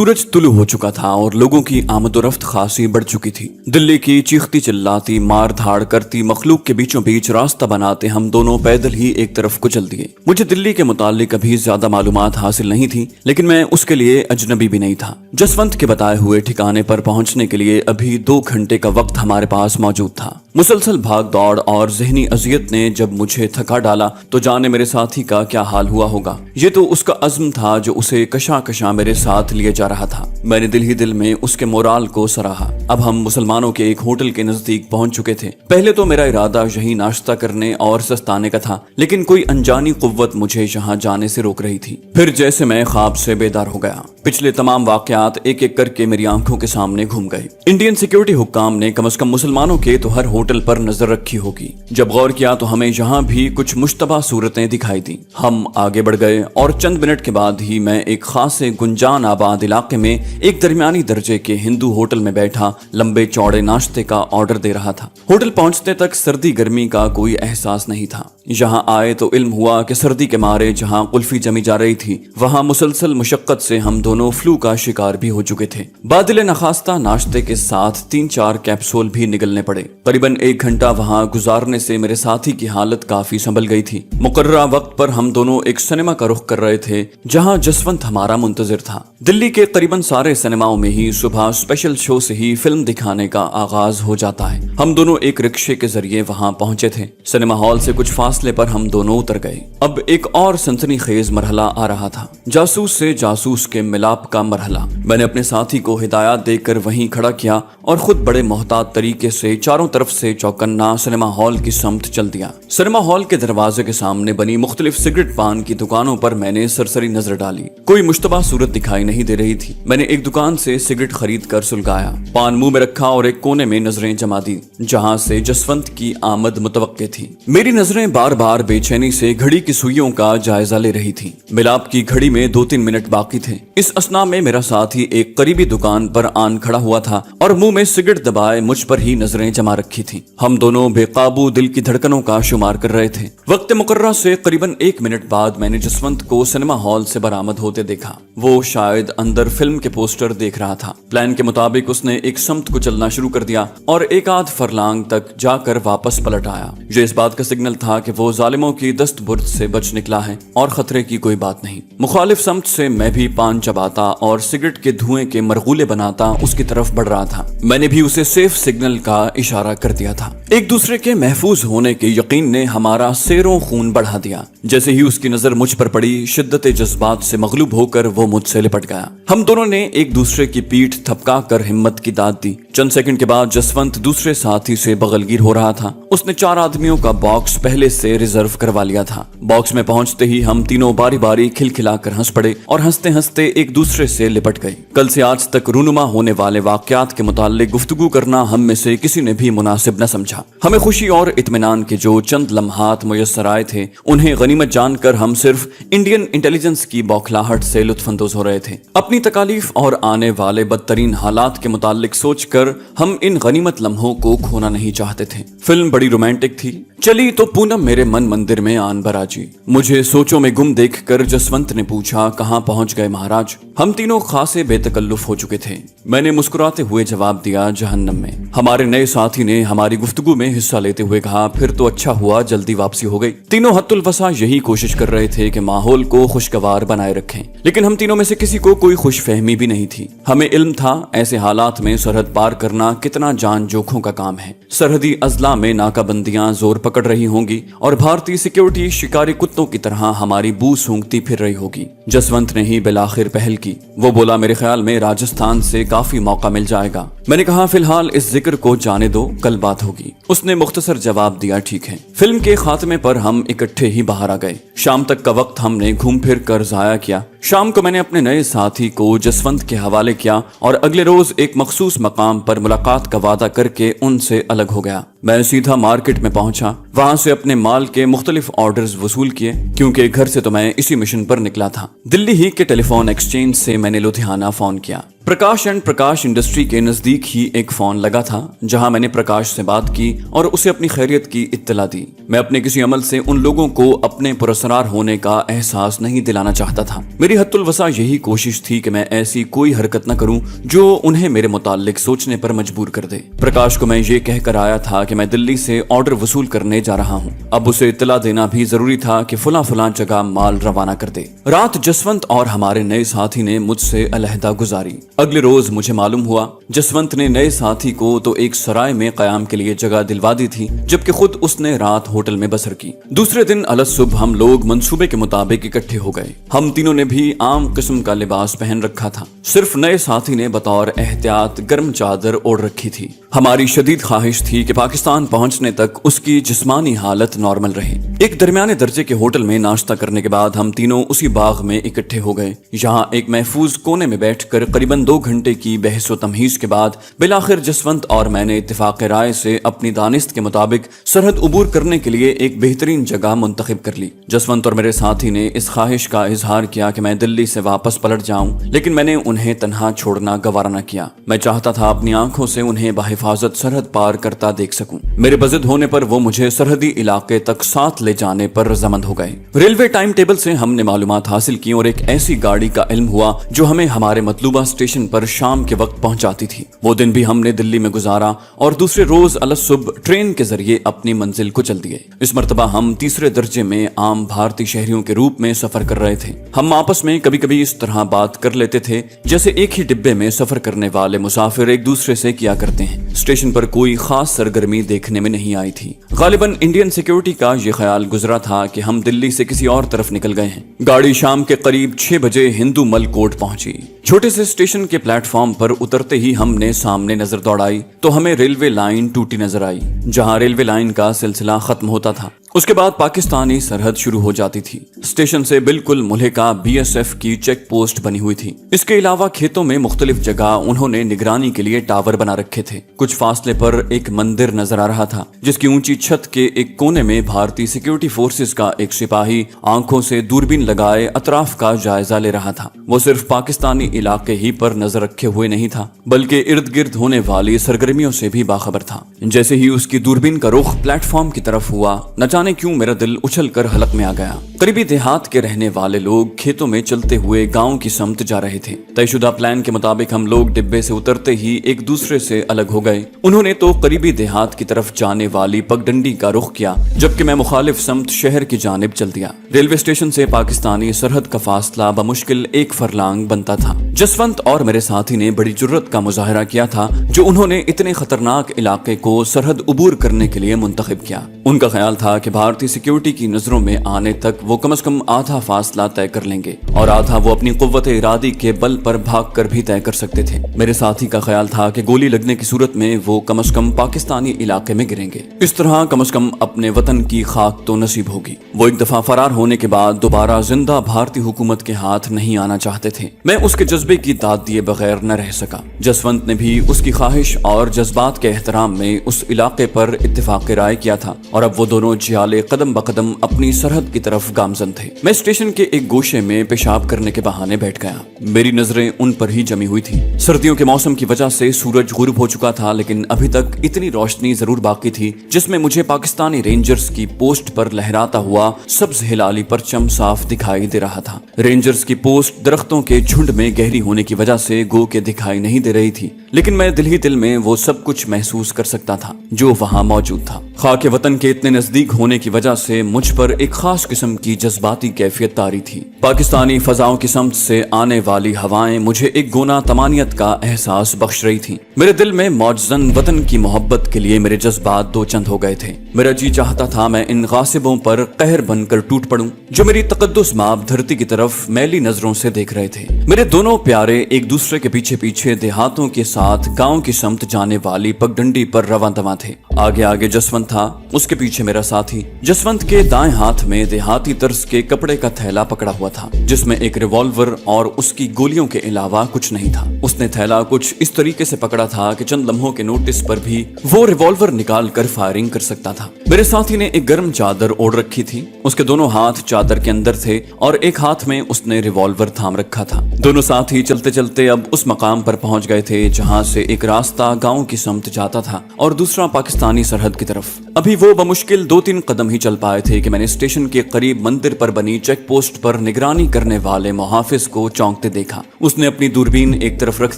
सूरज तुलु हो चुका था और लोगों की आमदोरफ्त खासी बढ़ चुकी थी। दिल्ली की चीखती चिल्लाती मार धाड़ करती मखलूक के बीचों बीच रास्ता बनाते हम दोनों पैदल ही एक तरफ कुचल दिए। मुझे दिल्ली के मुतालिक अभी ज्यादा मालूमात हासिल नहीं थी, लेकिन मैं उसके लिए अजनबी भी नहीं था। जसवंत के बताए हुए ठिकाने पर पहुंचने के लिए अभी 2 घंटे का वक्त हमारे पास मौजूद था। मुसलसल भाग दौड़ और जहनी अजियत ने जब मुझे थका डाला तो जाने मेरे साथी का क्या हाल हुआ होगा। ये तो उसका अज़्म था जो उसे कशा कशा मेरे साथ लिए जा रहा था। मैंने दिल ही दिल में उसके मोराल को सराहा। अब हम मुसलमानों के एक होटल के नजदीक पहुंच चुके थे। पहले तो मेरा इरादा यही नाश्ता करने और सस्ताने का था, लेकिन कोई अनजानी कुव्वत मुझे यहाँ जाने से रोक रही थी। फिर जैसे मैं ख्वाब से बेदार हो गया। पिछले तमाम वाकयात एक एक करके मेरी आंखों के सामने घूम गए। इंडियन सिक्योरिटी हुक्काम ने कम से कम मुसलमानों के तो हर होटल पर नजर रखी होगी। जब गौर किया तो हमें यहाँ भी कुछ मुश्तबा सूरतें दिखाई दी। हम आगे बढ़ गए और चंद मिनट के बाद ही मैं एक खासे गुंजान आबाद इलाके में एक दरमियानी दर्जे के हिंदू होटल में बैठा लंबे चौड़े नाश्ते का ऑर्डर दे रहा था। होटल पहुंचते तक सर्दी गर्मी का कोई एहसास नहीं था। यहाँ आए तो इल्म हुआ कि सर्दी के मारे जहाँ कुल्फी जमी जा रही थी, वहाँ मुसलसल मुशक्कत से हम दोनों फ्लू का शिकार भी हो चुके थे। बादिले नखास्ता नाश्ते के साथ 3-4 कैप्सूल भी निगलने पड़े। करीबन 1 घंटा वहाँ गुजारने से मेरे साथी की हालत काफी संभल गई थी। मुकर्ररा वक्त पर हम दोनों एक सिनेमा का रुख कर रहे थे जहाँ जसवंत हमारा मुंतजिर था। दिल्ली के करीबन सारे सिनेमाओं में ही सुबह स्पेशल शो से ही फिल्म दिखाने का आगाज हो जाता है। हम दोनों एक रिक्शे के जरिए वहाँ पहुंचे थे। सिनेमा हॉल से कुछ फासले पर हम दोनों उतर गए। अब एक और सनसनीखेज मरहला आ रहा था, जासूस से जासूस के मिलाप का मरहला। मैंने अपने साथी को हिदायत देकर वहीं खड़ा किया और खुद बड़े मोहतात तरीके से चारों तरफ से चौकन्ना सिनेमा हॉल की समत चल दिया। सिनेमा हॉल के दरवाजे के सामने बनी मुख्तलिफ सिगरेट पान की दुकानों पर मैंने सरसरी नजर डाली। कोई मुश्तबा सूरत दिखाई नहीं दे रही थी। मैंने एक दुकान से सिगरेट खरीद कर सुलगाया, पान मुंह में रखा और एक कोने में नजरें जमा दी जहां से जसवंत की आमद मुतवक्के थी। मेरी नजरें बार बार बेचैनी से घड़ी की सुइयों का जायजा ले रही थी। मिलाप की घड़ी में 2-3 मिनट बाकी थे। इस असना में मेरा साथी एक करीबी दुकान पर आन खड़ा हुआ था और मुंह में सिगरेट दबाए मुझ पर ही नजरें जमा रखी थी। हम दोनों बेकाबू दिल की धड़कनों का शुमार कर रहे थे। वक्त मुकर्रर से करीबन 1 मिनट बाद मैंने जसवंत को सिनेमा हॉल से बरामद होते देखा। वो शायद अंदर फिल्म के पोस्टर देख रहा था। प्लान के मुताबिक उसने एक समत को चलना शुरू कर दिया और 1-आध फरलांग तक जाकर वापस पलट आया। ये इस बात का सिग्नल था कि वो जालिमों की दस्तबुर्द से बच निकला है और खतरे की कोई बात नहीं। मुखालिफ समत से मैं भी पान चबाता और सिगरेट के धुएं के मरगुले बनाता उसकी तरफ बढ़ रहा था। मैंने भी उसे सेफ सिग्नल का इशारा कर दिया था। एक दूसरे के महफूज होने के यकीन ने हमारा सेरों खून बढ़ा दिया। जैसे ही उसकी नजर मुझ पर पड़ी, शिद्दत जज्बात से मगलूब होकर वो मुझसे लिपट गया। हम दोनों ने एक दूसरे की पीठ थपका कर हिम्मत की दाद दी। चंद सेकंड के बाद जसवंत दूसरे साथी से बगलगीर हो रहा था। उसने 4 आदमियों का बॉक्स पहले से रिजर्व करवा लिया था। बॉक्स में पहुंचते ही हम तीनों बारी बारी खिलखिलाकर हंस पड़े और हंसते हंसते एक दूसरे से लिपट गए। कल से आज तक रूनुमा होने वाले वाकयात के मुताल्लिक गुफ्तगू करना हम में से किसी ने भी मुनासिब न समझा। हमें खुशी और इत्मीनान के जो चंद लम्हात मुयस्सर आए थे, उन्हें गनीमत जानकर हम सिर्फ इंडियन इंटेलिजेंस की बौखलाहट से लुत्फानंदोज हो रहे थे। अपनी तकालीफ और आने वाले बदतरीन हालात के मुताल्लिक सोचकर हम इन गनीमत लम्हों को खोना नहीं चाहते थे। फिल्म बड़ी रोमांटिक थी। चली तो पूनम मेरे मन मंदिर में आन बराजी। मुझे सोचों में गुम देखकर जसवंत ने पूछा, कहाँ पहुंच गए महाराज? हम तीनों खासे बेतकल्लुफ हो चुके थे। मैंने मुस्कुराते हुए जवाब दिया, जहन्नम में। हमारे नए साथी ने हमारी गुफ्तगू में हिस्सा लेते हुए कहा, फिर तो अच्छा हुआ जल्दी वापसी हो गई। तीनों हत्तुल वसा यही कोशिश कर रहे थे कि माहौल को खुशगवार बनाए रखें, लेकिन हम तीनों में से किसी को कोई खुशफहमी भी नहीं थी। हमें इल्म था ऐसे हालात में सरहद पार करना कितना जान जोखों का काम है। सरहदी अजला में नाकाबंदियां जोर पकड़ रही होंगी और भारतीय सिक्योरिटी शिकारी कुत्तों की तरह हमारी बू सूंघती फिर रही होगी। जसवंत ने ही बिलाखिर पहल की। वो बोला, मेरे ख्याल में राजस्थान से काफी मौका मिल जाएगा। मैंने कहा, फिलहाल इस जिक्र को जाने दो, कल बात होगी। उसने मुख्तसर जवाब दिया, ठीक है। फिल्म के खात्मे पर हम इकट्ठे ही बाहर आ गए। शाम तक का वक्त हमने घूम फिर कर जाया किया। शाम को मैंने अपने नए साथी को जसवंत के हवाले किया और अगले रोज एक मखसूस मकाम पर मुलाकात का वादा करके उनसे अलग हो गया। मैं सीधा मार्केट में पहुंचा। वहां से अपने माल के मुख्तलिफ ऑर्डर्स वसूल किए, क्योंकि घर से तो मैं इसी मिशन पर निकला था। दिल्ली ही के टेलीफोन एक्सचेंज से मैंने लुधियाना फोन किया। प्रकाश एंड प्रकाश इंडस्ट्री के नजदीक ही एक फोन लगा था, जहां मैंने प्रकाश से बात की और उसे अपनी खैरियत की इत्तला दी। मैं अपने किसी अमल से उन लोगों को अपने पुरस्कार होने का एहसास नहीं दिलाना चाहता था। मेरी हद्दुल वसा यही कोशिश थी कि मैं ऐसी कोई हरकत न करूं जो उन्हें मेरे मुताल्लिक सोचने पर मजबूर कर दे। प्रकाश को मैं ये कहकर आया था कि मैं दिल्ली से ऑर्डर वसूल करने जा रहा हूँ। अब उसे इत्तला देना भी जरूरी था कि फुला जगह माल रवाना कर दे। रात जसवंत और हमारे नए साथी ने मुझसे अलहदा गुजारी। अगले रोज मुझे मालूम हुआ जसवंत ने नए साथी को तो एक सराय में कयाम के लिए जगह दिलवा दी थी, जबकि खुद उसने रात होटल में बसर की। दूसरे दिन अलग सुबह हम लोग मंसूबे के मुताबिक इकट्ठे हो गए। हम तीनों ने भी आम किस्म का लिबास पहन रखा था, सिर्फ नए साथी ने बतौर एहतियात गर्म चादर ओढ़ रखी थी। हमारी शदीद ख्वाहिश थी कि पाकिस्तान पहुंचने तक उसकी जिस्मानी हालत नॉर्मल रहे। एक दरमियाने दर्जे के होटल में नाश्ता करने के बाद हम तीनों उसी बाग में इकट्ठे हो गए। यहाँ एक महफूज कोने में बैठकर करीबन 2 घंटे की बहस व तमहीज के बाद बिलाखिर जसवंत और मैंने इत्तेफाक राय से अपनी दानिस्त के मुताबिक सरहद उबूर करने के लिए एक बेहतरीन जगह मुंतखब कर ली। जसवंत और मेरे साथी ने इस ख्वाहिश का इजहार किया कि मैं दिल्ली से वापस पलट जाऊं, लेकिन मैंने उन्हें तन्हा छोड़ना गवारा न किया। मैं चाहता था अपनी आंखों से उन्हें बाहिफाजत सरहद पार करता देख सकूं। मेरे बजिद होने पर वो मुझे सरहदी इलाके तक साथ ले जाने पर रजामंद हो गए। रेलवे टाइम टेबल से हमने मालूमात हासिल की और एक ऐसी गाड़ी का इल्म हुआ जो हमें हमारे मतलूबा स्टेशन पर शाम के वक्त पहुंचाती थी। वो दिन भी हमने दिल्ली में गुजारा और दूसरे रोज अलग सुबह ट्रेन के जरिए अपनी मंजिल को चल दिए। इस मर्तबा हम तीसरे दर्जे में आम भारतीय शहरियों के रूप में सफर कर रहे थे। हम आपस में कभी कभी इस तरह बात कर लेते थे जैसे एक ही डिब्बे में सफर करने वाले मुसाफिर एक दूसरे से किया करते हैं। स्टेशन पर कोई खास सरगर्मी देखने में नहीं आई थी। गालिबन इंडियन सिक्योरिटी का ये ख्याल गुजरा था कि हम दिल्ली से किसी और तरफ निकल गए हैं। गाड़ी शाम के करीब 6 बजे हिंदू मल कोट पहुंची। छोटे से स्टेशन के प्लेटफॉर्म पर उतरते ही हमने सामने नजर दौड़ाई तो हमें रेलवे लाइन टूटी नजर आई, जहां रेलवे लाइन का सिलसिला खत्म होता था। उसके बाद पाकिस्तानी सरहद शुरू हो जाती थी। स्टेशन से बिल्कुल मुल्हिका BSF की चेक पोस्ट बनी हुई थी। इसके अलावा खेतों में मुख्तलिफ जगह उन्होंने निगरानी के लिए टावर बना रखे थे। कुछ फासले पर एक मंदिर नजर आ रहा था, जिसकी ऊंची छत के एक कोने में भारतीय सिक्योरिटी फोर्सेस का एक सिपाही आंखों से दूरबीन लगाए अतराफ का जायजा ले रहा था। वो सिर्फ पाकिस्तानी इलाके ही पर नजर रखे हुए नहीं था, बल्कि इर्द गिर्द होने वाली सरगर्मियों से भी बाखबर था। जैसे ही उसकी दूरबीन का रुख प्लेटफॉर्म की तरफ हुआ, न जाने क्यों मेरा दिल उछल कर हलक में आ गया। करीबी देहात के रहने वाले लोग खेतों में चलते हुए गांव की समत जा रहे थे। तयशुदा प्लान के मुताबिक हम लोग डिब्बे से उतरते ही एक दूसरे से अलग हो गए। उन्होंने तो करीबी देहात की तरफ जाने वाली पगडंडी का रुख किया, जबकि मैं मुखालिफ समत शहर की जानिब चल दिया। रेलवे स्टेशन से पाकिस्तानी सरहद का फासला बमुश्किल 1 फरलांग बनता था। जसवंत और मेरे साथी ने बड़ी जुर्रत का मुजाहरा किया था जो उन्होंने इतने खतरनाक इलाके को सरहद उबूर करने के लिए मुंतखब किया। उनका ख्याल था कि भारतीय सिक्योरिटी की नजरों में आने तक वो कम से कम आधा फासला तय कर लेंगे और आधा वो अपनी कुव्वत इरादी के बल पर भाग कर भी तय कर सकते थे। मेरे साथी का ख्याल था कि गोली लगने की सूरत में वो कम से कम पाकिस्तानी इलाके में गिरेंगे। इस तरह कम से कम अपने वतन की खाक तो नसीब होगी। वो एक दफा फरार होने के बाद दोबारा जिंदा भारतीय हुकूमत के हाथ नहीं आना चाहते थे। मैं उसके जज्बे की दाद दिए बगैर न रह सका। जसवंत ने भी उसकी ख्वाहिश और जज्बात के एहतराम में उस इलाके पर इत्तेफाक राय किया था और अब वो दोनों जियाले कदम बकदम अपनी सरहद की तरफ गामजन थे। मैं स्टेशन के एक गोशे में पेशाब करने के बहाने बैठ गया। मेरी नजरें उन पर ही जमी हुई थी। सर्दियों के मौसम की वजह से सूरज गुरूब हो चुका था, लेकिन अभी तक इतनी रोशनी जरूर बाकी थी जिसमें मुझे पाकिस्तानी रेंजर्स की पोस्ट पर लहराता हुआ सब्ज हिलाली परचम साफ दिखाई दे रहा था। रेंजर्स की पोस्ट दरख्तों के झुंड में गहरी होने की वजह से गो के दिखाई नहीं दे रही थी, लेकिन मैं दिल ही दिल में वो सब कुछ महसूस कर सकता था जो वहां मौजूद था। खाके वतन के इतने नजदीक होने की वजह से मुझ पर एक खास किस्म की जज्बाती कैफियत तारी थी। पाकिस्तानी फजाओं की समत से आने वाली हवाएं मुझे एक गोना तमानियत का एहसास बख्श रही थी। मेरे दिल में मौजजन वतन की मोहब्बत के लिए मेरे जज्बात दो चंद हो गए थे। मेरा जी चाहता था मैं इन गासिबों पर कहर बनकर टूट पड़ूं जो मेरी तकद्दुस माब धरती की तरफ मैली नजरों से देख रहे थे। मेरे दोनों प्यारे एक दूसरे के पीछे पीछे देहातों के साथ गांव की समत जाने वाली पगडंडी पर रवां दवां थे। आगे आगे जसवंत था, उसके पीछे मेरा साथी। जसवंत के दाएं हाथ में देहाती तर्ज के कपड़े का थैला पकड़ा हुआ था, जिसमें एक रिवॉल्वर और उसकी गोलियों के अलावा कुछ नहीं था। उसने थैला कुछ इस तरीके से पकड़ा था कि चंद लम्हों के नोटिस पर भी वो रिवॉल्वर निकाल कर फायरिंग कर सकता था। मेरे साथी ने एक गर्म चादर ओढ़ रखी थी, उसके दोनों हाथ चादर के अंदर थे और एक हाथ में उसने रिवॉल्वर थाम रखा था। दोनों साथी चलते चलते अब उस मकाम पर पहुंच गए थे जहां से एक रास्ता गांव की समत जाता था और दूसरा पाकिस्तानी सरहद की तरफ। अभी वो बमुश्किल 2-3 कदम ही चल पाए थे कि मैंने स्टेशन के करीब मंदिर पर बनी चेक पोस्ट पर निगरानी करने वाले मुहाफिज को चौंकते देखा। उसने अपनी दूरबीन एक तरफ रख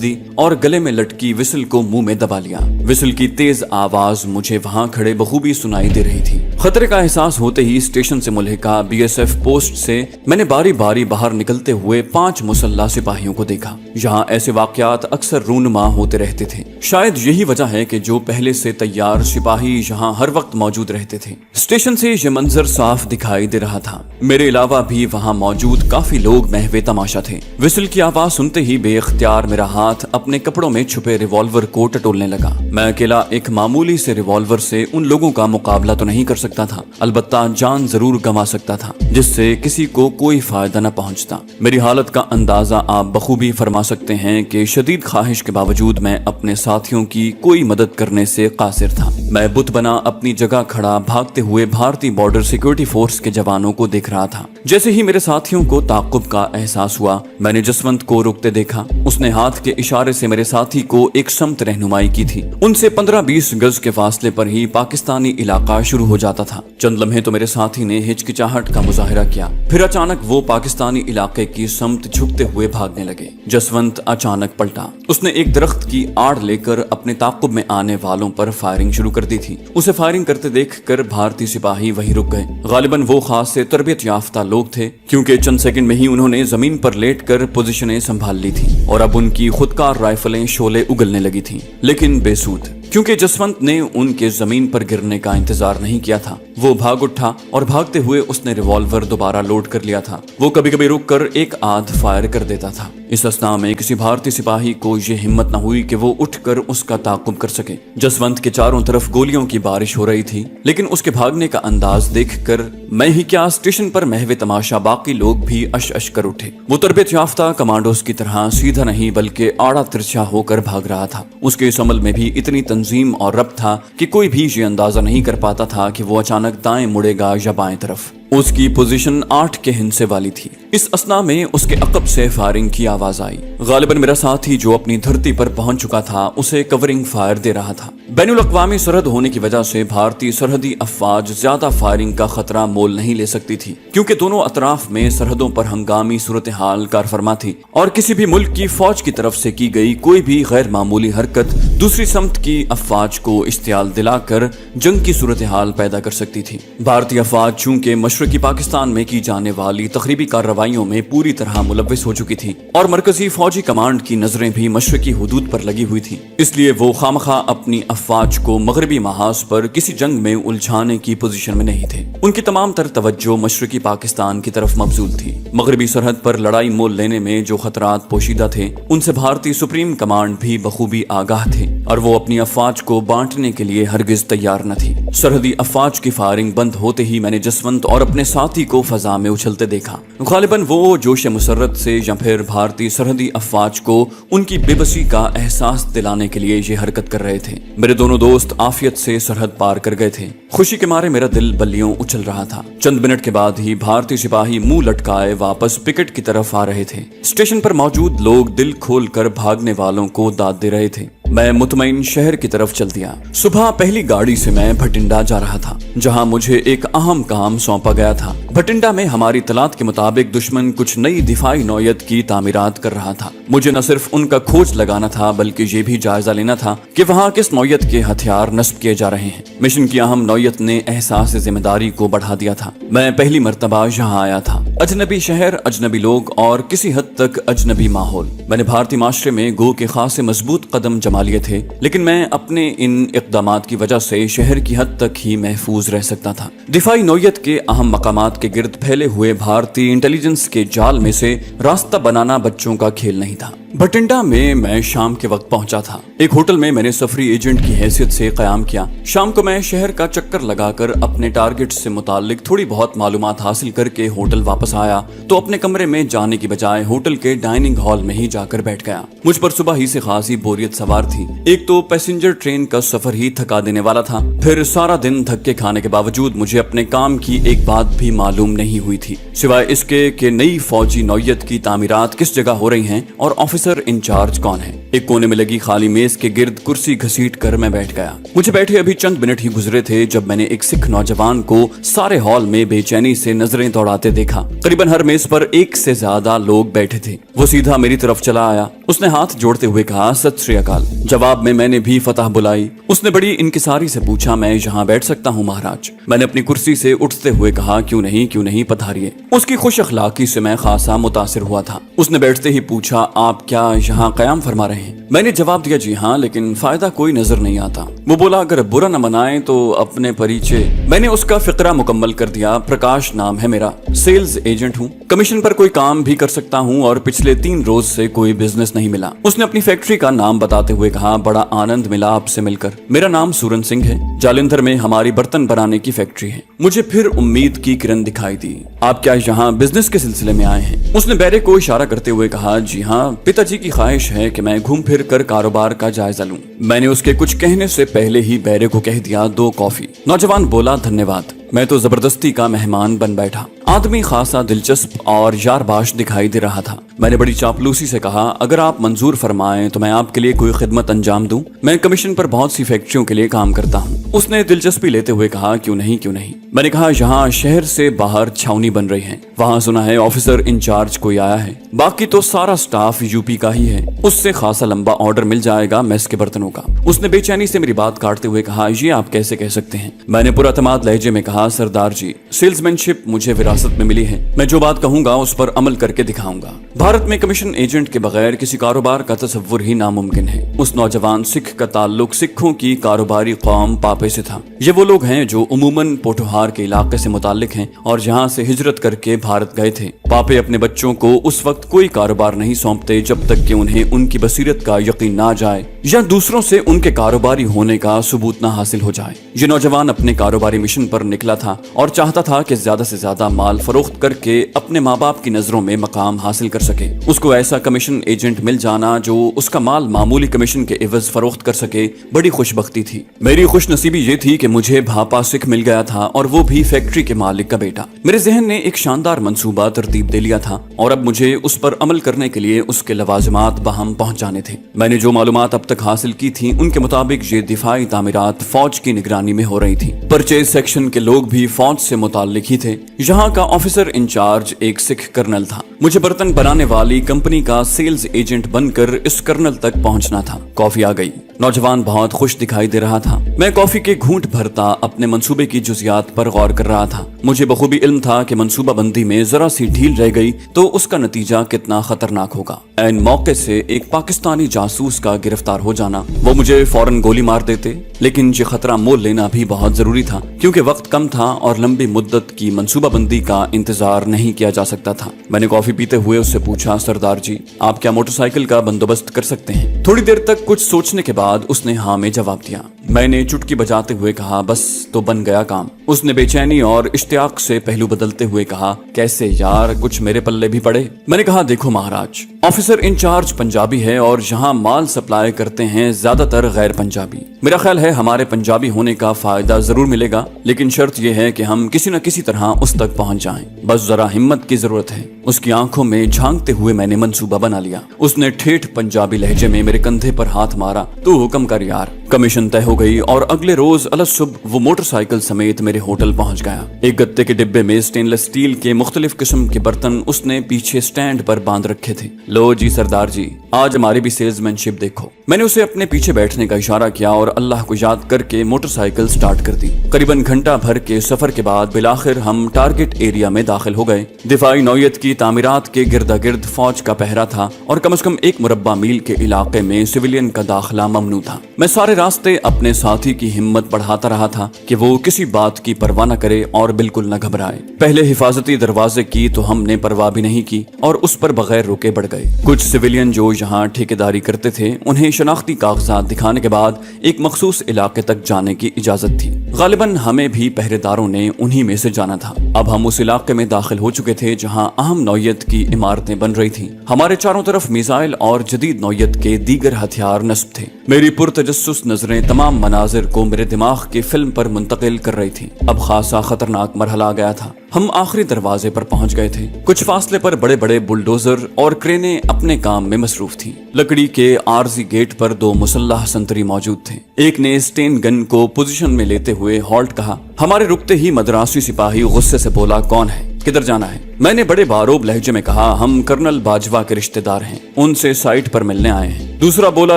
दी और गले में लटकी विसल को मुंह में दबा लिया। विसल की तेज आवाज मुझे वहां खड़े बखूबी सुनाई दे रही थी। खतरे का एहसास होते ही स्टेशन से मुल्हिका BSF पोस्ट से मैंने बारी बारी बाहर निकलते हुए 5 मुसल्ला सिपाहियों को देखा। यहाँ ऐसे वाकयात अक्सर रूनुमा होते रहते थे। शायद यही वजह है कि जो पहले से तैयार सिपाही यहाँ हर वक्त मौजूद रहते थे। स्टेशन से ये मंजर साफ दिखाई दे रहा था। मेरे अलावा भी वहाँ मौजूद काफी लोग महवे तमाशा थे। विसल की आवाज सुनते ही बेख्तियार मेरा हाथ अपने कपड़ों में छुपे रिवॉल्वर को टटोलने लगा। मैं अकेला एक मामूली से रिवॉल्वर से उन लोगों का मुकाबला तो नहीं कर सकता था, अलबत्ता जान जरूर गंवा सकता था, जिससे किसी को कोई फायदा न पहुंचता। मेरी हालत का अंदाजा आप बखूबी फरमा सकते हैं कि शदीद ख्वाहिश के बावजूद मैं अपने साथियों की कोई मदद करने से कासिर था। मैं बुत बना अपनी जगह खड़ा भागते हुए भारतीय बॉर्डर सिक्योरिटी फोर्स के जवानों को देख रहा था। जैसे ही मेरे साथियों को ताक़ुब का एहसास हुआ, मैंने जसवंत को रुकते देखा। उसने हाथ के इशारे से मेरे साथी को एक समत रहनुमाई की थी। उनसे 15-20 गज के फासले पर ही पाकिस्तानी इलाका शुरू हो जाता था। चंद लम्हे तो मेरे साथी ने हिचकिचाहट का मुजाहिरा किया, फिर अचानक वो पाकिस्तानी इलाके की समत झुकते हुए भागने लगे। जसवंत अचानक पलटा। उसने एक दरख्त की आड़ लेकर अपने ताक़ुब में आने वालों पर फायरिंग शुरू कर दी थी। उसे फायरिंग करते देखकर भारतीय सिपाही वहीं रुक गए। गालिबन वो खास से तरबियत याफ्ता लोग थे, क्योंकि चंद सेकंड में ही उन्होंने जमीन पर लेटकर पोजीशनें संभाल ली थी और अब उनकी खुदकार राइफलें शोले उगलने लगी थीं, लेकिन बेसूद, क्योंकि जसवंत ने उनके जमीन पर गिरने का इंतजार नहीं किया था। वो भाग उठा और भागते हुए उसने रिवॉल्वर दोबारा लोड कर लिया था। वो कभी कभी रुककर एक आध फायर कर देता था। इस अस्ना में किसी भारतीय सिपाही को ये हिम्मत न हुई कि वो उठकर उसका ताक़ुब कर सके। जसवंत के चारों तरफ गोलियों की बारिश हो रही थी, लेकिन उसके भागने का अंदाज देखकर मैं ही क्या, स्टेशन पर महवे तमाशा बाकी लोग भी अश अश कर उठे। वो तरबियत याफ्ता कमांडोज की तरह सीधा नहीं बल्कि आड़ा तिरछा होकर भाग रहा था। उसके इस अमल में भी इतनी तंजीम और रब्त था कि कोई भी ये अंदाजा नहीं कर पाता था कि वो अचानक दाएं मुड़ेगा या बाएं तरफ। उसकी पोजीशन 8 के हिस्से वाली थी। इस असना में उसके अकब से फायरिंग की आवाज आई। गालिबन मेरा साथी जो अपनी धरती पर पहुंच चुका था उसे कवरिंग फायर दे रहा था। बैनुल अक़वामी सरहद होने की वजह से भारतीय सरहदी अफवाज ज्यादा फायरिंग का खतरा मोल नहीं ले सकती थी, क्योंकि दोनों अतराफ में सरहदों पर हंगामी सूरत हाल कारफरमा थी और किसी भी मुल्क की फौज की तरफ से की गई कोई भी गैर मामूली हरकत दूसरी समत की अफवाज को इश्तियाल दिलाकर जंग की सूरत हाल पैदा कर सकती थी। भारतीय अफवाज चूंकि मशरकी पाकिस्तान में की जाने वाली तकरीबी कार्रवाइयों में पूरी तरह मुलव्विस हो चुकी थी और मरकजी फौजी कमांड की नजरें भी मशरकी हुदूद पर लगी हुई थी, इसलिए वो खामखा अपनी अफवाज को मगरबी महाज पर किसी जंग में उलझाने की पोजीशन में नहीं थे। उनकी तमाम तर तवज्जो मशरकी पाकिस्तान की तरफ मबजूल थी। मगरबी सरहद पर लड़ाई मोल लेने में जो खतरात पोशीदा थे उनसे भारतीय सुप्रीम कमांड भी बखूबी आगाह थे और वो अपनी अफवाज को बांटने के लिए हरगिज तैयार न थी। सरहदी अफवाज की फायरिंग बंद होते ही मैंने जसवंत और अपने साथी को फजा में उछलते देखा। गालिबन वो जोश मुसर्रत से या फिर भारतीय सरहदी अफवाज को उनकी बेबसी का एहसास दिलाने के लिए ये हरकत कर रहे थे। मेरे दोनों दोस्त आफियत से सरहद पार कर गए थे। खुशी के मारे मेरा दिल बल्लियों उछल रहा था। चंद मिनट के बाद ही भारतीय सिपाही मुंह लटकाए वापस पिकेट की तरफ आ रहे थे। स्टेशन पर मौजूद लोग दिल खोल कर भागने वालों को दाद दे रहे थे। मैं मुतमईन शहर की तरफ चल दिया। सुबह पहली गाड़ी से मैं भटिंडा जा रहा था, जहां मुझे एक अहम काम सौंपा गया था। भटिंडा में हमारी तलात के मुताबिक दुश्मन कुछ नई दिफाई नौयत की तामीरात कर रहा था। मुझे न सिर्फ उनका खोज लगाना था बल्कि ये भी जायजा लेना था कि वहाँ किस नौयत के हथियार नस्ब किए जा रहे हैं। मिशन की अहम नौयत ने एहसास जिम्मेदारी को बढ़ा दिया था। मैं पहली मर्तबा यहाँ आया था। अजनबी शहर, अजनबी लोग और किसी हद तक अजनबी माहौल। मैंने भारतीय माशरे में गो के खासे मजबूत कदम जमा लिए थे, लेकिन मैं अपने इन इक़दामात की वजह से शहर की हद तक ही महफूज रह सकता था। दिफाई नौयत के अहम मकामात के गिर्द फैले हुए भारतीय इंटेलिजेंस के जाल में से रास्ता बनाना बच्चों का खेल नहीं था। भटिंडा में मैं शाम के वक्त पहुंचा था। एक होटल में मैंने सफरी एजेंट की हैसियत से कयाम किया। शाम को मैं शहर का चक्कर लगाकर अपने टारगेट से मुतालिक थोड़ी बहुत मालूमात हासिल करके होटल वापस आया तो अपने कमरे में जाने की बजाय होटल के डाइनिंग हॉल में ही जाकर बैठ गया। मुझ पर सुबह ही से खासी बोरियत सवार थी। एक तो पैसेंजर ट्रेन का सफर ही थका देने वाला था, फिर सारा दिन धक्के खाने के बावजूद मुझे अपने काम की एक बात भी मालूम नहीं हुई थी, सिवाय इसके कि नई फौजी नौयत की तामीरात किस जगह हो रही हैं और ऑफिसर इंचार्ज कौन है। एक कोने में लगी खाली मेज के गिर्द कुर्सी घसीट कर मैं बैठ गया। मुझे बैठे अभी चंद मिनट ही गुजरे थे जब मैंने एक सिख नौजवान को सारे हॉल में बेचैनी से नजरें दौड़ाते देखा। करीबन हर मेज पर एक से ज्यादा लोग बैठे थे। वो सीधा मेरी तरफ चला आया। उसने हाथ जोड़ते हुए कहा, सत श्री अकाल। जवाब में मैंने भी फतह बुलाई। उसने बड़ी इंकिसारी से पूछा, मैं यहाँ बैठ सकता हूँ महाराज? मैंने अपनी कुर्सी से उठते हुए कहा, क्यों नहीं पधारिए। उसकी खुश अखलाकी से मैं खासा मुतासिर हुआ था। उसने बैठते ही पूछा, आप क्या यहाँ कयाम फरमा रहे हैं? मैंने जवाब दिया, जी हाँ, लेकिन फायदा कोई नजर नहीं आता। वो बोला, अगर बुरा न मनाए तो अपने परिचय। मैंने उसका फिक्रा मुकम्मल कर दिया। प्रकाश नाम है मेरा, सेल्स एजेंट हूँ, कमीशन पर कोई काम भी कर सकता हूँ और पिछले 3 रोज से कोई बिजनेस नहीं मिला। उसने अपनी फैक्ट्री का नाम बताते हुए कहा, बड़ा आनंद मिला आपसे मिलकर। मेरा नाम सूरन सिंह है, जालंधर में हमारी बर्तन बनाने की फैक्ट्री है। मुझे फिर उम्मीद की किरण दिखाई दी। आप क्या यहाँ बिजनेस के सिलसिले में आए हैं? उसने बैरे को इशारा करते हुए कहा, जी हाँ, पिताजी की ख्वाहिश है कि मैं घूम फिर कर कारोबार का जायजा लूं। मैंने उसके कुछ कहने से पहले ही बैरे को कह दिया, 2 कॉफी। नौजवान बोला, धन्यवाद। मैं तो जबरदस्ती का मेहमान बन बैठा। आदमी खासा दिलचस्प और यारबाश दिखाई दे रहा था। मैंने बड़ी चापलूसी से कहा, अगर आप मंजूर फरमाएं तो मैं आपके लिए कोई खिदमत अंजाम दूं। मैं कमीशन पर बहुत सी फैक्ट्रियों के लिए काम करता हूं। उसने दिलचस्पी लेते हुए कहा, क्यों नहीं। मैंने कहा, यहाँ शहर से बाहर छावनी बन रही है, वहाँ सुना है ऑफिसर इंचार्ज कोई आया है। बाकी तो सारा स्टाफ यूपी का ही है, उससे खासा लंबा ऑर्डर मिल जाएगा मेस के बर्तनों का। उसने बेचैनी से मेरी बात काटते हुए कहा, ये आप कैसे कह सकते हैं? मैंने पुरअतमाद लहजे में कहा, सरदार जी, सेल्समैनशिप मुझे विरासत में मिली है। मैं जो बात कहूंगा उस पर अमल करके दिखाऊंगा। भारत में कमीशन एजेंट के बगैर किसी कारोबार का तसव्वुर ही नामुमकिन है। उस नौजवान सिख का ताल्लुक सिखों की कारोबारी कौम पापे से था। ये वो लोग हैं जो उमूमन पोठोहार के इलाके से मुताल्लिक हैं और यहाँ से हिजरत करके भारत गए थे। पापे अपने बच्चों को उस वक्त कोई कारोबार नहीं सौंपते जब तक कि उन्हें उनकी बसीरत का यकीन ना जाए या दूसरों से उनके कारोबारी होने का सबूत ना हासिल हो जाए। ये नौजवान अपने कारोबारी मिशन पर निकला था और चाहता था कि ज्यादा से ज्यादा माल फरोख्त करके अपने माँ बाप की नजरों में मकाम हासिल कर सके। उसको ऐसा कमीशन एजेंट मिल जाना जो उसका माल मामूली कमीशन के एवज फरोख्त कर सके, बड़ी खुशबख्ती थी। मेरी खुशनसीबी ये थी कि मुझे भापा सिख मिल गया था और वो भी फैक्ट्री के मालिक का बेटा। मेरे जहन ने एक शानदार मंसूबा तरतीब दे लिया था और अब मुझे उस पर अमल करने के लिए उसके लवाजमात बहम पहुंचाने थे। मैंने जो मालूमात अब तक हासिल की थी उनके मुताबिक ये दिफाई तामीरात फौज की निगरानी में हो रही थी। परचेज सेक्शन के लोग भी फौज से मुताल्लिक ही थे। यहाँ का ऑफिसर इंचार्ज एक सिख कर्नल था। मुझे बर्तन बनाने वाली कंपनी का सेल्स एजेंट बनकर इस कर्नल तक पहुंचना था। कॉफी आ गई। नौजवान बहुत खुश दिखाई दे रहा था। मैं कॉफी के घूंट भरता अपने मंसूबे की जुजियात पर गौर कर रहा था। मुझे बखूबी इल्म था कि मंसूबा बंदी में जरा सी ढील रह गई तो उसका नतीजा कितना खतरनाक होगा। ऐन मौके से एक पाकिस्तानी जासूस का गिरफ्तार हो जाना, वो मुझे फौरन गोली मार देते, लेकिन ये खतरा मोल लेना भी बहुत जरूरी था क्योंकि वक्त कम था और लंबी मुद्दत की मंसूबा बंदी का इंतजार नहीं किया जा सकता था। मैंने कॉफी पीते हुए उससे पूछा, सरदार जी, आप क्या मोटरसाइकिल का बंदोबस्त कर सकते हैं? थोड़ी देर तक कुछ सोचने के बाद उसने हाँ में जवाब दिया। मैंने चुटकी बजाते हुए कहा, बस तो बन गया काम। उसने बेचैनी और इश्तियाक से पहलू बदलते हुए कहा, कैसे यार, कुछ मेरे पल्ले भी पड़े। मैंने कहा, देखो महाराज, ऑफिसर इंचार्ज पंजाबी है और यहाँ माल सप्लाई करते हैं ज्यादातर गैर पंजाबी। मेरा ख्याल है हमारे पंजाबी होने का फायदा जरूर मिलेगा, लेकिन शर्त यह है कि हम किसी न किसी तरह उस तक पहुंच जाएं। बस जरा हिम्मत की जरूरत है। उसकी आंखों में झांकते हुए मैंने मंसूबा बना लिया। उसने ठेठ पंजाबी लहजे में मेरे कंधे पर हाथ मारा, तू हुक्म कर यार। कमीशन तय हो गई और अगले रोज अलग सुबह वो मोटरसाइकिल समेत मेरे होटल पहुंच गया। एक गत्ते के डिब्बे में स्टेनलेस स्टील के मुख्तलिफ किस्म के बर्तन उसने पीछे स्टैंड पर बांध रखे थे। लो जी सरदार जी, आज हमारी भी सेल्समैनशिप देखो। मैंने उसे अपने पीछे बैठने का इशारा किया और अल्लाह को याद करके मोटरसाइकिल स्टार्ट कर दी। करीबन घंटा भर के सफर के बाद बिलाखिर हम टारगेट एरिया में दाखिल हो गए। दिफाई नौयत की तामीरात के गिरदा गिर्द फौज का पहरा था और कम से कम 1 मुरब्बा मील के इलाके में सिविलियन का दाखिला ममनू था। मैं सारे रास्ते अपने साथी की हिम्मत बढ़ाता रहा था कि वो किसी बात की परवाह न करे और बिल्कुल न घबराए। पहले हिफाजती दरवाजे की तो हमने परवाह भी नहीं की और उस पर बगैर रुके बढ़ गए। कुछ सिविलियन जो यहाँ ठेकेदारी करते थे, उन्हें शनाख्ती कागजात दिखाने के बाद एक मखसूस इलाके तक जाने की इजाजत थी। गालिबन हमें भी पहरेदारों ने उन्हीं में से जाना था। अब हम उस इलाके में दाखिल हो चुके थे जहां अहम नौयत की इमारतें बन रही थीं। हमारे चारों तरफ मिसाइल और जदीद नौयत के दीगर हथियार नस्ब थे। मेरी पुरतजस्सुस नजरें तमाम मनाजिर को मेरे दिमाग की फिल्म पर मुंतकिल कर रही थी। अब खासा खतरनाक मरहला आ गया था। हम आखिरी दरवाजे पर पहुंच गए थे। कुछ फासले पर बड़े बड़े बुलडोजर और क्रेनें अपने काम में मसरूफ थीं। लकड़ी के आरजी गेट पर 2 मुसल्लह संतरी मौजूद थे। एक ने स्टेन गन को पोजीशन में लेते हुए हॉल्ट कहा। हमारे रुकते ही मद्रासी सिपाही गुस्से से बोला, कौन है, किधर जाना है? मैंने बड़े बारोब लहजे में कहा, हम कर्नल बाजवा के रिश्तेदार हैं, उनसे साइट पर मिलने आए हैं। दूसरा बोला,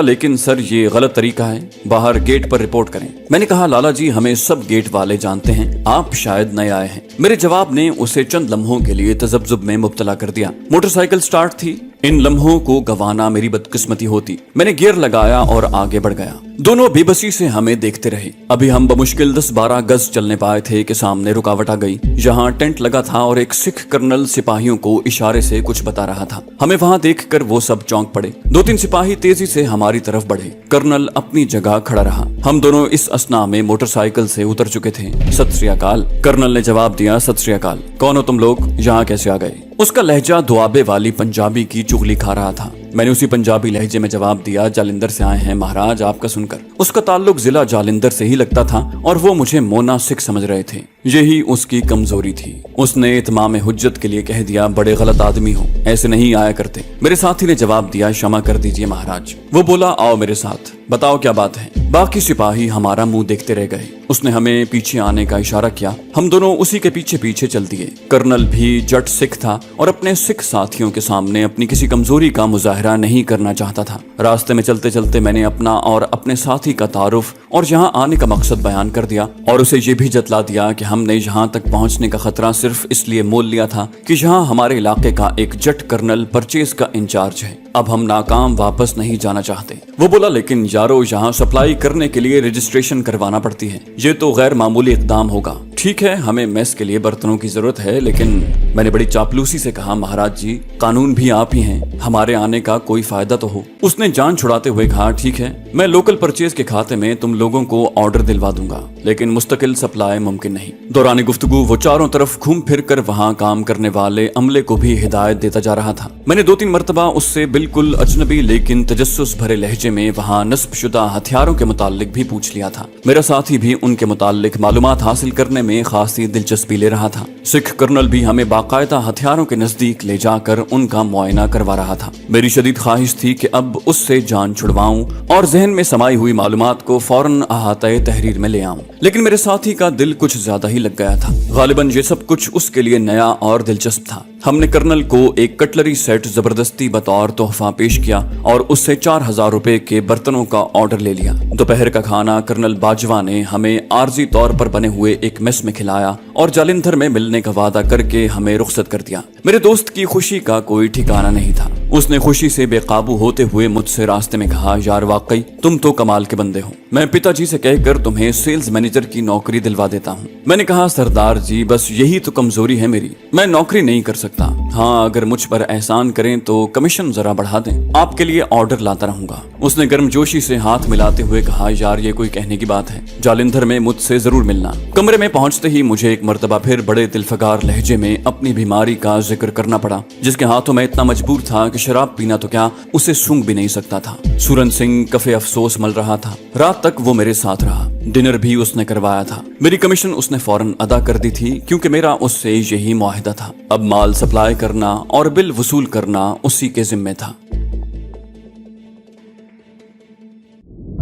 लेकिन सर ये गलत तरीका है, बाहर गेट पर रिपोर्ट करें। मैंने कहा, लाला जी हमें सब गेट वाले जानते हैं, आप शायद नए आए हैं। मेरे जवाब ने उसे चंद लम्हों के लिए तजब्जुब में मुब्तला कर दिया। मोटरसाइकिल स्टार्ट थी। इन लम्हों को गंवाना मेरी बदकिस्मती होती। मैंने गियर लगाया और आगे बढ़ गया। दोनों बेबसी से हमें देखते रहे। अभी हम बमुश्किल 10-12 गज चलने पाए थे कि सामने रुकावट आ गई। जहां टेंट लगा था और एक सिख कर्नल सिपाहियों को इशारे से कुछ बता रहा था। हमें वहां देखकर वो सब चौंक पड़े। 2-3 सिपाही तेजी से हमारी तरफ बढ़े। कर्नल अपनी जगह खड़ा रहा। हम दोनों इस असना में मोटरसाइकिल से उतर चुके थे। सत श्री अकाल। कर्नल ने जवाब दिया, सत श्री अकाल। कौन हो तुम लोग, यहाँ कैसे आ गए? उसका लहजा दुआबे वाली पंजाबी की चुगली खा रहा था। मैंने उसी पंजाबी लहजे में जवाब दिया, जालिंदर से आए हैं महाराज, आपका सुनकर। उसका ताल्लुक जिला जालिंदर से ही लगता था और वो मुझे मोना सिख समझ रहे थे। यही उसकी कमजोरी थी। उसने इत्माम हुज्जत के लिए कह दिया, बड़े गलत आदमी हो, ऐसे नहीं आया करते। मेरे साथी ने जवाब दिया, क्षमा कर दीजिए महाराज। वो बोला, आओ मेरे साथ, बताओ क्या बात है। बाकी सिपाही हमारा मुंह देखते रह गए। उसने हमें पीछे आने का इशारा किया। हम दोनों उसी के पीछे पीछे चल दिए। कर्नल भी जट सिख था और अपने सिख साथियों के सामने अपनी किसी कमजोरी का मुजाहरा नहीं करना चाहता था। रास्ते में चलते चलते मैंने अपना और अपने साथी का तारुफ और यहाँ आने का मकसद बयान कर दिया और उसे ये भी जतला दिया कि हमने यहाँ तक पहुँचने का खतरा सिर्फ इसलिए मोल लिया था कि यहाँ हमारे इलाके का एक जट कर्नल परचेज का इंचार्ज है। अब हम नाकाम वापस नहीं जाना चाहते। वो बोला, लेकिन यारो यहाँ सप्लाई करने के लिए रजिस्ट्रेशन करवाना पड़ती है, ये तो गैर मामूली इकदाम होगा। ठीक है, हमें मेस के लिए बर्तनों की जरूरत है, लेकिन मैंने बड़ी चापलूसी से कहा, महाराज जी कानून भी आप ही हैं, हमारे आने का कोई फायदा तो हो। उसने जान छुड़ाते हुए कहा, ठीक है, मैं लोकल परचेज के खाते में तुम लोगों को ऑर्डर दिलवा दूंगा, लेकिन मुस्तकिल सप्लाई मुमकिन नहीं। दौरान गुफ्तगू वो चारों तरफ घूम फिर कर वहाँ काम करने वाले अमले को भी हिदायत देता जा रहा था। मैंने 2-3 मरतबा उससे बिल्कुल अजनबी लेकिन तजस्सुस भरे लहजे में वहाँ नस्बशुदा हथियारों के मुतालिक भी पूछ लिया था। मेरा साथी भी उनके मुतालिक मालूमात हासिल करने में खासी दिलचस्पी ले रहा था। सिख कर्नल भी हमें बाकायदा हथियारों के नजदीक ले जाकर उनका मुआयना करवा रहा था। मेरी शदीद ख्वाहिश थी कि अब उससे जान छुड़वाऊं और जहन में समाई हुई मालूमात को फौरन अहाते तहरीर में ले आऊं, लेकिन मेरे साथी का दिल कुछ ज्यादा ही लग गया था। गालिबन ये सब कुछ उसके लिए नया और दिलचस्प था। हमने कर्नल को एक कटलरी सेट जबरदस्ती बतौर तोहफा पेश किया और उससे 4000 रुपए के बर्तनों का ऑर्डर ले लिया। दोपहर का खाना कर्नल बाजवा ने हमें आर्जी तौर पर बने हुए एक मेस में खिलाया और जालिंधर में मिलने का वादा करके हमें रुखसत कर दिया। मेरे दोस्त की खुशी का कोई ठिकाना नहीं था। उसने खुशी से बेकाबू होते हुए मुझसे रास्ते में कहा, यार वाकई तुम तो कमाल के बंदे हो, मैं पिताजी से कहकर तुम्हें सेल्स मैनेजर की नौकरी दिलवा देता हूँ। मैंने कहा, सरदार जी बस यही तो कमजोरी है मेरी, मैं नौकरी नहीं कर सकता। हाँ, अगर मुझ पर एहसान करें तो कमीशन जरा बढ़ा दें, आपके लिए ऑर्डर लाता रहूंगा। उसने गर्मजोशी से हाथ मिलाते हुए कहा, यार ये कोई कहने की बात है, जालिंधर में मुझसे जरूर मिलना। कमरे में पहुंचते ही मुझे एक मर्तबा फिर बड़े दिलफगार लहजे में अपनी बीमारी का जिक्र करना पड़ा, जिसके हाथों में इतना मजबूर था कि शराब पीना तो क्या उसे सूंघ भी नहीं सकता था। सूरन सिंह कफे अफसोस मल रहा था। रात तक वो मेरे साथ रहा। डिनर भी उसने करवाया था। मेरी कमीशन उसने फौरन अदा कर दी थी क्योंकि मेरा उससे यही मुआहिदा था। अब माल सप्लाई करना और बिल वसूल करना उसी के जिम्मे था।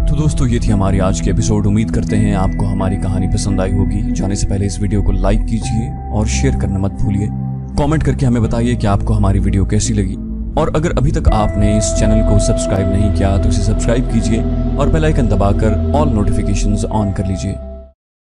तो दोस्तों ये थी हमारी आज की एपिसोड। उम्मीद करते हैं आपको हमारी कहानी पसंद आई होगी। जाने से पहले इस वीडियो को लाइक कीजिए और शेयर करना मत भूलिए। कमेंट करके हमें बताइए कि आपको हमारी वीडियो कैसी लगी, और अगर अभी तक आपने इस चैनल को सब्सक्राइब नहीं किया तो इसे सब्सक्राइब कीजिए और बेल आइकन दबाकर ऑल नोटिफिकेशंस ऑन कर लीजिए।